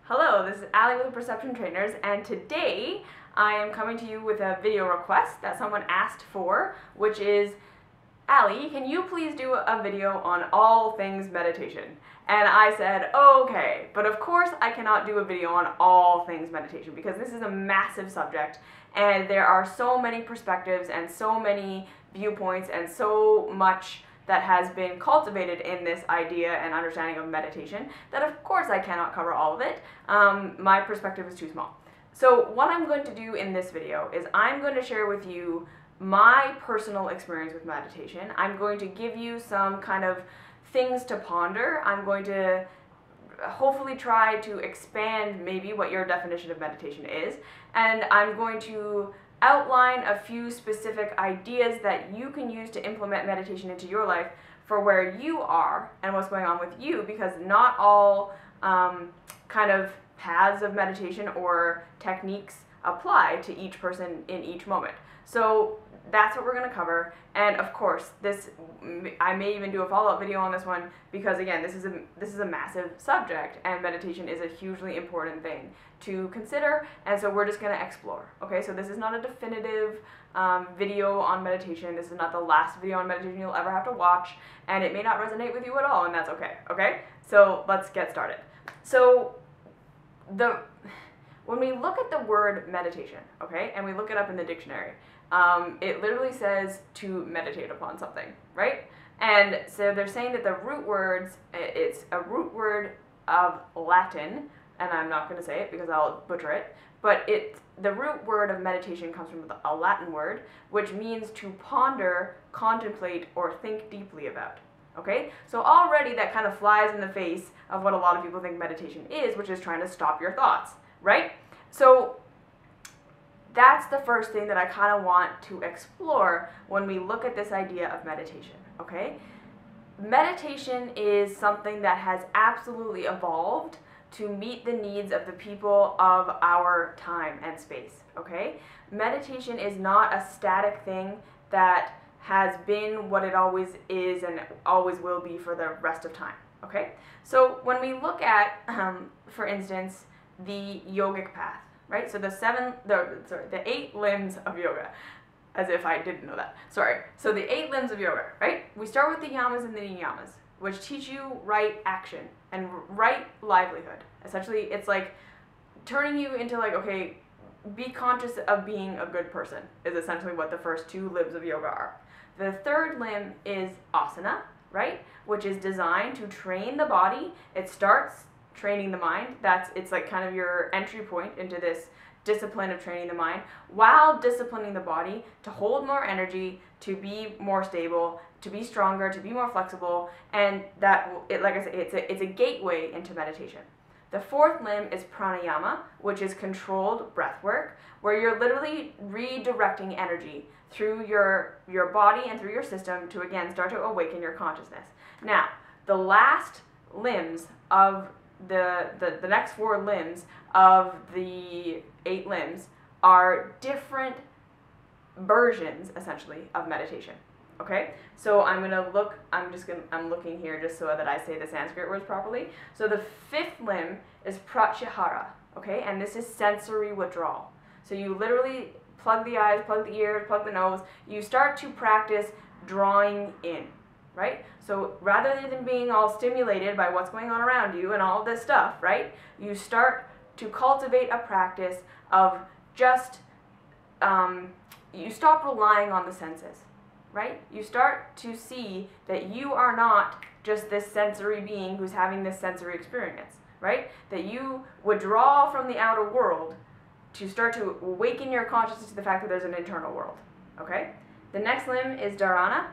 Hello, this is Allie with the Perception Trainers, and today I am coming to you with a video request that someone asked for, which is, Allie, can you please do a video on all things meditation? And I said, okay, but of course I cannot do a video on all things meditation because this is a massive subject and there are so many perspectives and so many viewpoints and so much that has been cultivated in this idea and understanding of meditation that of course I cannot cover all of it. My perspective is too small. So what I'm going to do in this video is I'm going to share with you my personal experience with meditation. I'm going to give you some kind of things to ponder. I'm going to hopefully try to expand maybe what your definition of meditation is, and I'm going to outline a few specific ideas that you can use to implement meditation into your life for where you are and what's going on with you, because not all kind of paths of meditation or techniques apply to each person in each moment. So that's what we're going to cover, and of course I may even do a follow-up video on this one because again this is a massive subject and meditation is a hugely important thing to consider, and so we're just going to explore. Okay, so this is not a definitive video on meditation. This is not the last video on meditation you'll ever have to watch, and it may not resonate with you at all, and that's okay. Okay, so let's get started. So when we look at the word meditation, okay, and we look it up in the dictionary, it literally says to meditate upon something, right? And so they're saying that the root words, it's a root word of Latin, and I'm not going to say it because I'll butcher it, but the root word of meditation comes from a Latin word, which means to ponder, contemplate, or think deeply about. Okay? So already that kind of flies in the face of what a lot of people think meditation is, which is trying to stop your thoughts, right? So that's the first thing that I kind of want to explore when we look at this idea of meditation, okay? Meditation is something that has absolutely evolved to meet the needs of the people of our time and space, okay? Meditation is not a static thing that has been what it always is and always will be for the rest of time, okay? So when we look at, for instance, the Yogic Path, right? So the 8 limbs of yoga, as if I didn't know that. Sorry. So the 8 limbs of yoga, right? We start with the yamas and the niyamas, which teach you right action and right livelihood. Essentially, it's like turning you into like, okay, be conscious of being a good person is essentially what the first 2 limbs of yoga are. The 3rd limb is asana, right? Which is designed to train the body. It starts training the mind. It's like kind of your entry point into this discipline of training the mind while disciplining the body to hold more energy, to be more stable, to be stronger, to be more flexible, and like I said, it's a gateway into meditation. The 4th limb is pranayama, which is controlled breath work, where you're literally redirecting energy through your body and through your system to again start to awaken your consciousness. Now, the last limbs of the next 4 limbs of the 8 limbs are different versions, essentially, of meditation. Okay? So I'm looking here just so that I say the Sanskrit words properly. So the 5th limb is pratyahara, okay? And this is sensory withdrawal. So you literally plug the eyes, plug the ears, plug the nose. You start to practice drawing in, right? So rather than being all stimulated by what's going on around you and all this stuff, right? You start to cultivate a practice of just, you stop relying on the senses, right? You start to see that you are not just this sensory being who's having this sensory experience, right? That you withdraw from the outer world to start to awaken your consciousness to the fact that there's an internal world, okay? The next limb is Dharana,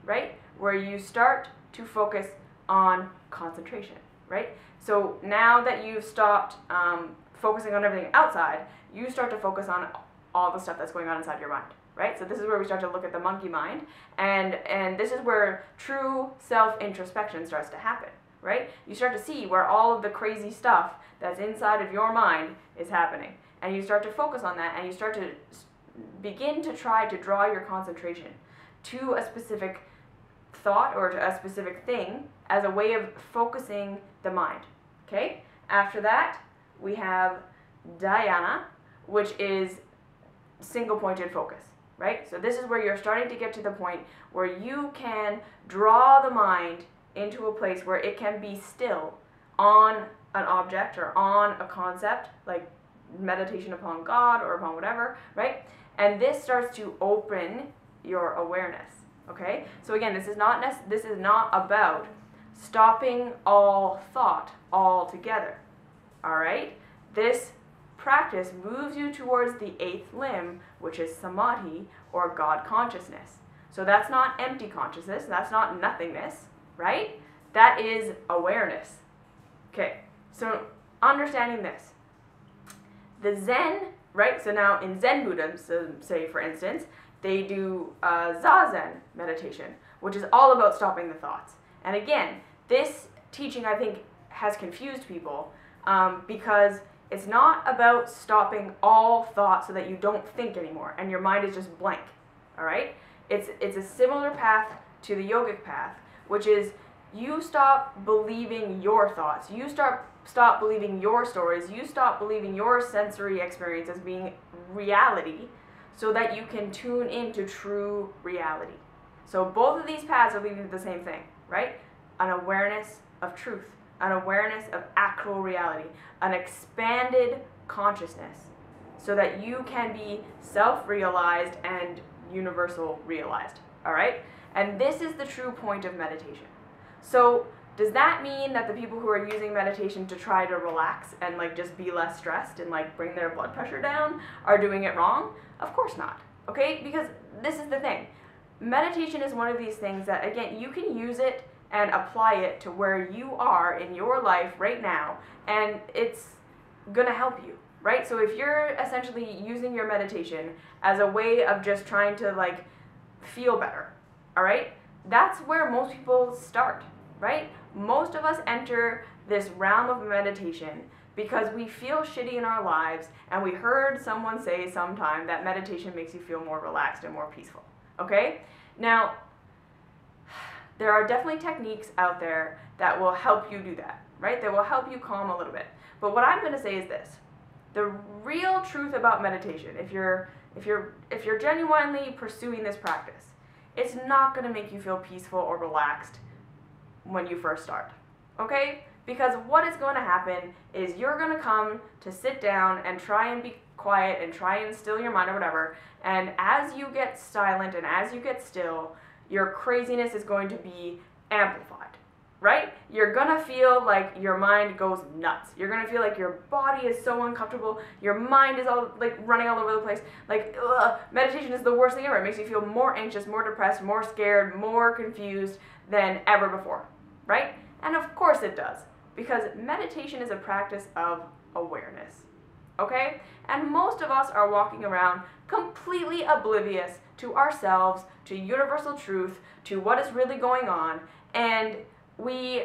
right? Where you start to focus on concentration, right? So now that you've stopped focusing on everything outside, you start to focus on all the stuff that's going on inside your mind, right? So this is where we start to look at the monkey mind, and this is where true self-introspection starts to happen, right? You start to see where all of the crazy stuff that's inside of your mind is happening, and you start to focus on that, and you start to begin to try to draw your concentration to a specific thought or to a specific thing as a way of focusing the mind, okay? After that, we have Dhyana, which is single-pointed focus, right? So this is where you're starting to get to the point where you can draw the mind into a place where it can be still on an object or on a concept, like meditation upon God or upon whatever, right? And this starts to open your awareness, okay? So again, this is not about stopping all thought altogether, all right? This practice moves you towards the eighth limb, which is samadhi, or God consciousness. So that's not empty consciousness, that's not nothingness, right? That is awareness. Okay, so understanding this. The Zen, right? So now in Zen Buddhism, so say for instance, they do Zazen meditation, which is all about stopping the thoughts. And again, this teaching I think has confused people because it's not about stopping all thought so that you don't think anymore and your mind is just blank, all right? It's a similar path to the Yogic Path, which is you stop believing your thoughts, you stop believing your stories, you stop believing your sensory experience as being reality so that you can tune into true reality. So both of these paths are leading to the same thing, right? An awareness of truth, an awareness of actual reality, an expanded consciousness so that you can be self-realized and universal realized, all right? And this is the true point of meditation. So does that mean that the people who are using meditation to try to relax and like just be less stressed and like bring their blood pressure down are doing it wrong? Of course not, okay? Because this is the thing. Meditation is one of these things that, again, you can use it and apply it to where you are in your life right now, and it's gonna help you, right? So if you're essentially using your meditation as a way of just trying to like feel better, all right? That's where most people start, right? Most of us enter this realm of meditation because we feel shitty in our lives and we heard someone say sometime that meditation makes you feel more relaxed and more peaceful, okay? Now, there are definitely techniques out there that will help you do that, right? That will help you calm a little bit. But what I'm gonna say is this. The real truth about meditation, if you're genuinely pursuing this practice, it's not gonna make you feel peaceful or relaxed when you first start, okay? Because what is going to happen is you're going to come to sit down and try and be quiet and try and still your mind or whatever, and as you get silent and as you get still, your craziness is going to be amplified, right? You're going to feel like your mind goes nuts. You're going to feel like your body is so uncomfortable, your mind is all like running all over the place, like meditation is the worst thing ever. It makes you feel more anxious, more depressed, more scared, more confused than ever before, right? And of course it does, because meditation is a practice of awareness, okay? And most of us are walking around completely oblivious to ourselves, to universal truth, to what is really going on, and we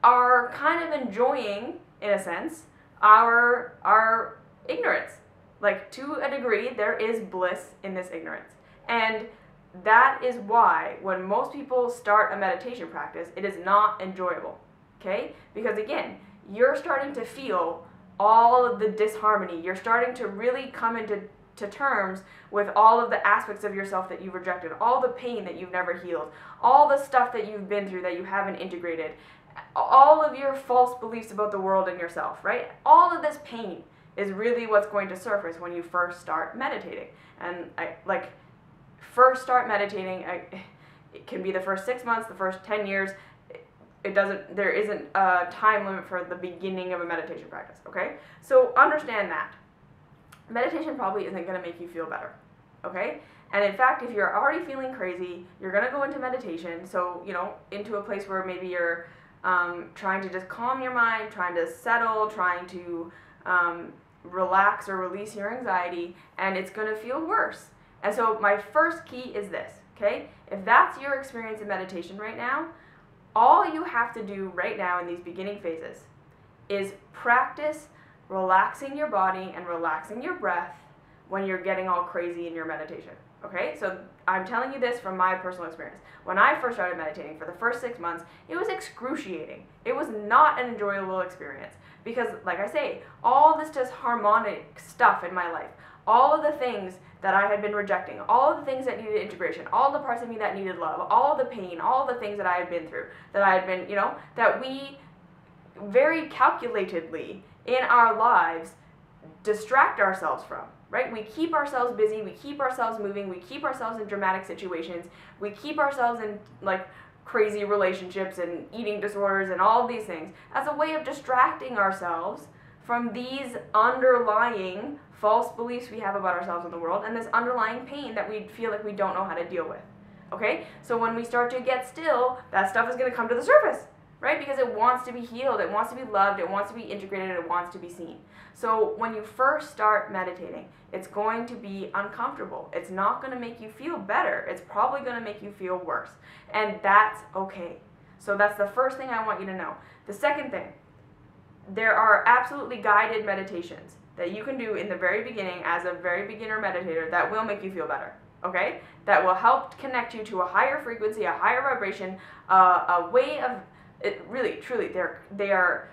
are kind of enjoying, in a sense, our ignorance. Like, to a degree, there is bliss in this ignorance. And that is why when most people start a meditation practice, it is not enjoyable, okay? Because again, you're starting to feel all of the disharmony. You're starting to really come into terms with all of the aspects of yourself that you've rejected, all the pain that you've never healed, all the stuff that you've been through that you haven't integrated, all of your false beliefs about the world and yourself, right? All of this pain is really what's going to surface when you first start meditating. And first start meditating, it can be the first 6 months, the first 10 years. There isn't a time limit for the beginning of a meditation practice, okay? So understand that. Meditation probably isn't going to make you feel better, okay? And in fact, if you're already feeling crazy, you're going to go into meditation, so, into a place where maybe you're trying to just calm your mind, trying to settle, trying to relax or release your anxiety, and it's going to feel worse. And so my first key is this, okay? If that's your experience in meditation right now, all you have to do right now in these beginning phases is practice relaxing your body and relaxing your breath when you're getting all crazy in your meditation, okay? So I'm telling you this from my personal experience. When I first started meditating for the first 6 months, it was excruciating. It was not an enjoyable experience Because, like I say, all this disharmonic stuff in my life, all of the things that I had been rejecting, all of the things that needed integration, all the parts of me that needed love, all the pain, all the things that I had been through, that I had been, that we very calculatedly in our lives distract ourselves from, right? We keep ourselves busy, we keep ourselves moving, we keep ourselves in dramatic situations, we keep ourselves in like crazy relationships and eating disorders and all of these things as a way of distracting ourselves from these underlying false beliefs we have about ourselves and the world, and this underlying pain that we feel like we don't know how to deal with. Okay? So when we start to get still, that stuff is going to come to the surface, right? Because it wants to be healed, it wants to be loved, it wants to be integrated, it wants to be seen. So when you first start meditating, it's going to be uncomfortable. It's not going to make you feel better. It's probably going to make you feel worse. And that's okay. So that's the first thing I want you to know. The second thing, there are absolutely guided meditations that you can do in the very beginning as a very beginner meditator that will make you feel better, okay? That will help connect you to a higher frequency, a higher vibration, a way of, it really, truly, they are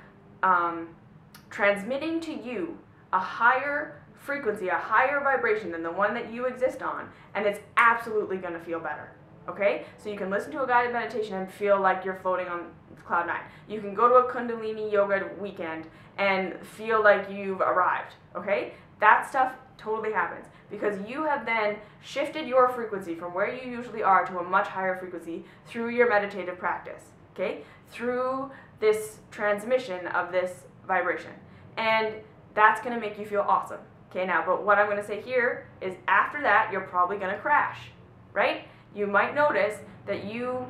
transmitting to you a higher frequency, a higher vibration than the one that you exist on, and it's absolutely going to feel better, okay? So you can listen to a guided meditation and feel like you're floating on cloud 9. You can go to a Kundalini yoga weekend and feel like you've arrived, okay? That stuff totally happens because you have then shifted your frequency from where you usually are to a much higher frequency through your meditative practice, okay? Through this transmission of this vibration. And that's going to make you feel awesome, okay? Now, but what I'm going to say here is after that, you're probably going to crash, right? You might notice that you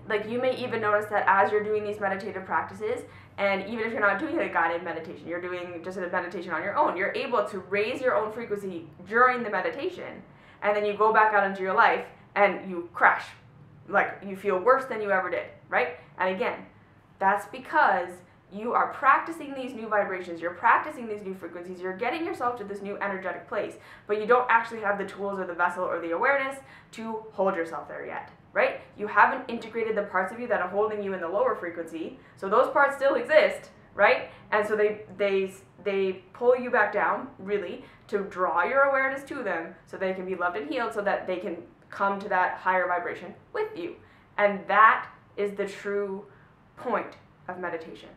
may even notice that as you're doing these meditative practices, and even if you're not doing a guided meditation, you're doing just a meditation on your own, you're able to raise your own frequency during the meditation, and then you go back out into your life and you crash. Like you feel worse than you ever did, right? And again, that's because you are practicing these new vibrations, you're practicing these new frequencies, you're getting yourself to this new energetic place, but you don't actually have the tools or the vessel or the awareness to hold yourself there yet. Right? You haven't integrated the parts of you that are holding you in the lower frequency, so those parts still exist, right? And so they pull you back down, really, to draw your awareness to them so they can be loved and healed so that they can come to that higher vibration with you. And that is the true point of meditation.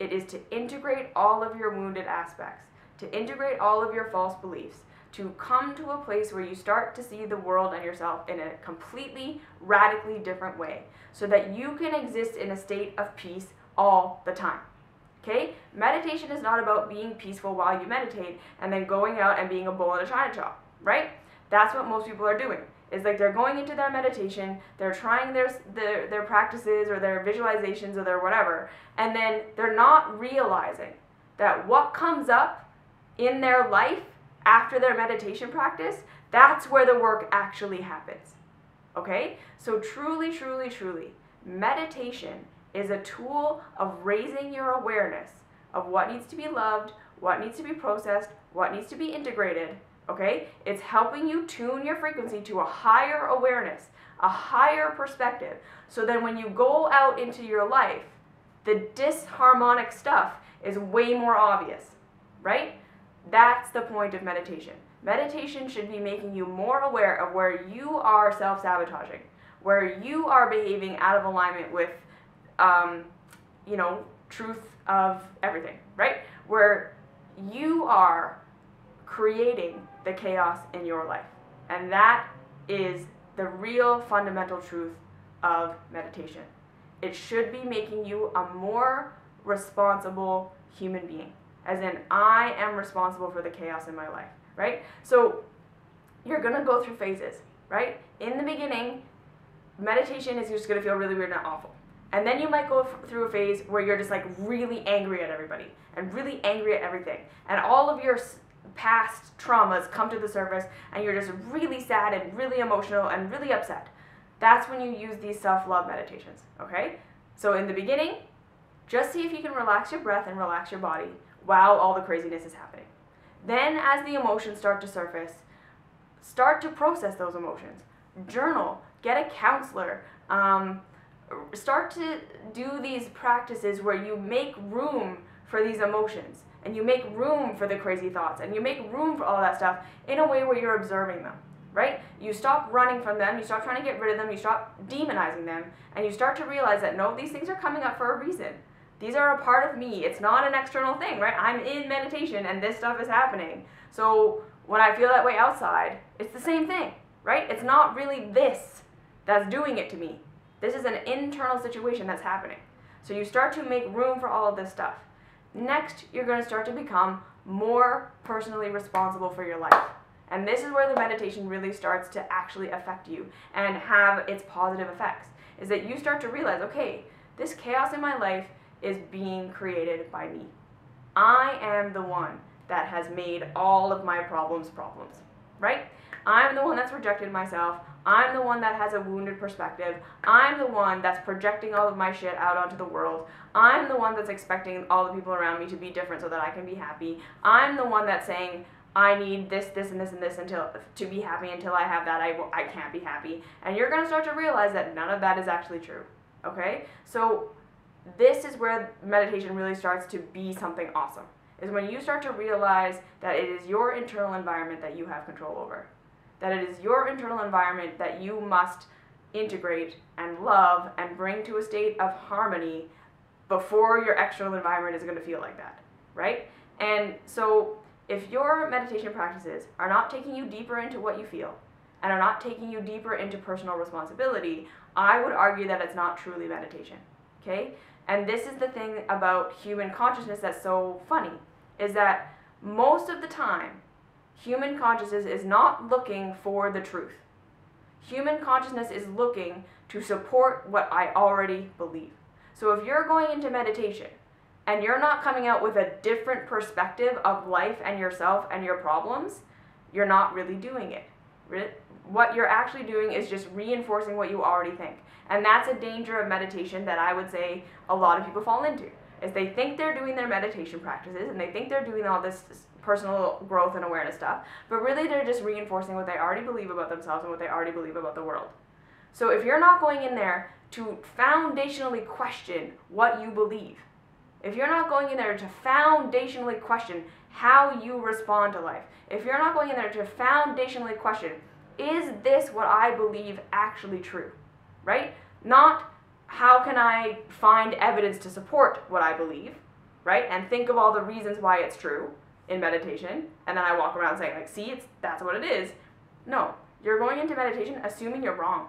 It is to integrate all of your wounded aspects, to integrate all of your false beliefs, to come to a place where you start to see the world and yourself in a completely, radically different way so that you can exist in a state of peace all the time. Okay? Meditation is not about being peaceful while you meditate and then going out and being a bull in a china shop, right? That's what most people are doing. It's like they're going into their meditation, they're trying their practices or their visualizations or their whatever, and then they're not realizing that what comes up in their life after their meditation practice, that's where the work actually happens, okay? So truly, truly, truly, meditation is a tool of raising your awareness of what needs to be loved, what needs to be processed, what needs to be integrated, okay? It's helping you tune your frequency to a higher awareness, a higher perspective, so then when you go out into your life, the disharmonic stuff is way more obvious, right? That's the point of meditation. Meditation should be making you more aware of where you are self-sabotaging, where you are behaving out of alignment with, truth of everything, right? Where you are creating the chaos in your life. And that is the real fundamental truth of meditation. It should be making you a more responsible human being. As in, I am responsible for the chaos in my life, right? So you're going to go through phases, right? In the beginning, meditation is just going to feel really weird and awful. And then you might go through a phase where you're just like really angry at everybody and really angry at everything. And all of your past traumas come to the surface and you're just really sad and really emotional and really upset. That's when you use these self-love meditations, okay? So in the beginning, just see if you can relax your breath and relax your body while all the craziness is happening. Then as the emotions start to surface, start to process those emotions. Journal, get a counselor, start to do these practices where you make room for these emotions, and you make room for the crazy thoughts, and you make room for all that stuff in a way where you're observing them, right? You stop running from them, you stop trying to get rid of them, you stop demonizing them, and you start to realize that no, these things are coming up for a reason. These are a part of me. It's not an external thing, right? I'm in meditation and this stuff is happening. So when I feel that way outside, it's the same thing, right? It's not really this that's doing it to me. This is an internal situation that's happening. So you start to make room for all of this stuff. Next, you're going to start to become more personally responsible for your life. And this is where the meditation really starts to actually affect you and have its positive effects, is that you start to realize, okay, this chaos in my life is being created by me. I am the one that has made all of my problems, right? I'm the one that's rejected myself. I'm the one that has a wounded perspective. I'm the one that's projecting all of my shit out onto the world. I'm the one that's expecting all the people around me to be different so that I can be happy. I'm the one that's saying, I need this, this, and this, and this to be happy. Until I have that, I can't be happy. And you're going to start to realize that none of that is actually true, okay? So this is where meditation really starts to be something awesome, is when you start to realize that it is your internal environment that you have control over, that it is your internal environment that you must integrate and love and bring to a state of harmony before your external environment is going to feel like that, right? And so if your meditation practices are not taking you deeper into what you feel and are not taking you deeper into personal responsibility, I would argue that it's not truly meditation, okay? And this is the thing about human consciousness that's so funny, is that most of the time, human consciousness is not looking for the truth. Human consciousness is looking to support what I already believe. So if you're going into meditation and you're not coming out with a different perspective of life and yourself and your problems, you're not really doing it. What you're actually doing is just reinforcing what you already think. And that's a danger of meditation that I would say a lot of people fall into, is they think they're doing their meditation practices and they think they're doing all this personal growth and awareness stuff, but really they're just reinforcing what they already believe about themselves and what they already believe about the world. So if you're not going in there to foundationally question what you believe, if you're not going in there to foundationally question how you respond to life, if you're not going in there to foundationally question, is this what I believe actually true, right? Not how can I find evidence to support what I believe, right? And think of all the reasons why it's true in meditation, and then I walk around saying, like, see, that's what it is. No, you're going into meditation assuming you're wrong.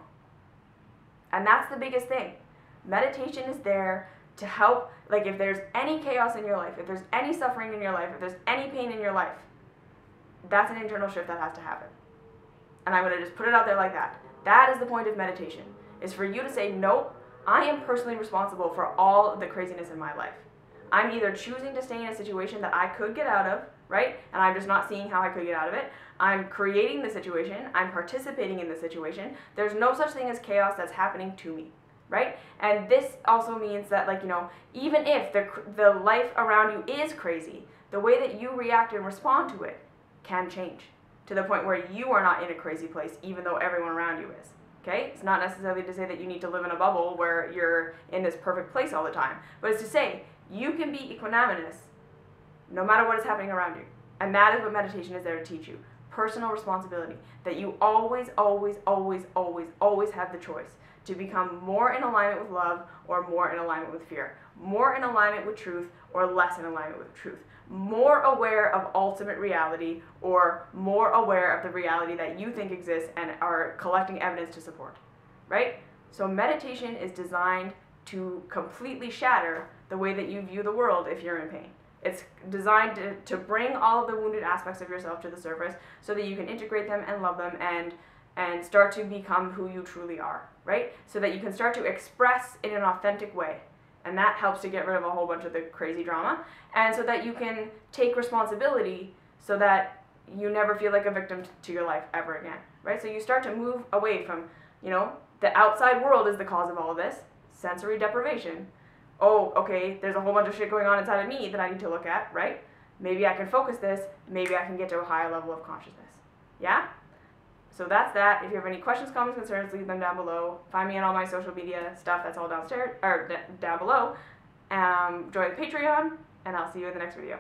And that's the biggest thing. Meditation is there to help, like, if there's any chaos in your life, if there's any suffering in your life, if there's any pain in your life, that's an internal shift that has to happen. And I'm going to just put it out there like that. That is the point of meditation, is for you to say, nope, I am personally responsible for all of the craziness in my life. I'm either choosing to stay in a situation that I could get out of, right? And I'm just not seeing how I could get out of it. I'm creating the situation. I'm participating in the situation. There's no such thing as chaos that's happening to me, right? And this also means that, like, you know, even if the life around you is crazy, the way that you react and respond to it can change to the point where you are not in a crazy place, even though everyone around you is. Okay? It's not necessarily to say that you need to live in a bubble where you're in this perfect place all the time, but it's to say you can be equanimous no matter what is happening around you. And that is what meditation is there to teach you. Personal responsibility. That you always, always, always, always, always have the choice to become more in alignment with love or more in alignment with fear. More in alignment with truth or less in alignment with truth. More aware of ultimate reality or more aware of the reality that you think exists and are collecting evidence to support, right? So meditation is designed to completely shatter the way that you view the world if you're in pain. It's designed to bring all of the wounded aspects of yourself to the surface so that you can integrate them and love them and start to become who you truly are, right? So that you can start to express in an authentic way. And that helps to get rid of a whole bunch of the crazy drama. And so that you can take responsibility so that you never feel like a victim to your life ever again, right? So you start to move away from, you know, the outside world is the cause of all of this, sensory deprivation. Oh, okay, there's a whole bunch of shit going on inside of me that I need to look at, right? Maybe I can focus this, maybe I can get to a higher level of consciousness. Yeah? So that's that. If you have any questions, comments, concerns, leave them down below. Find me on all my social media stuff. That's all downstairs, or down below. Join the Patreon. and I'll see you in the next video.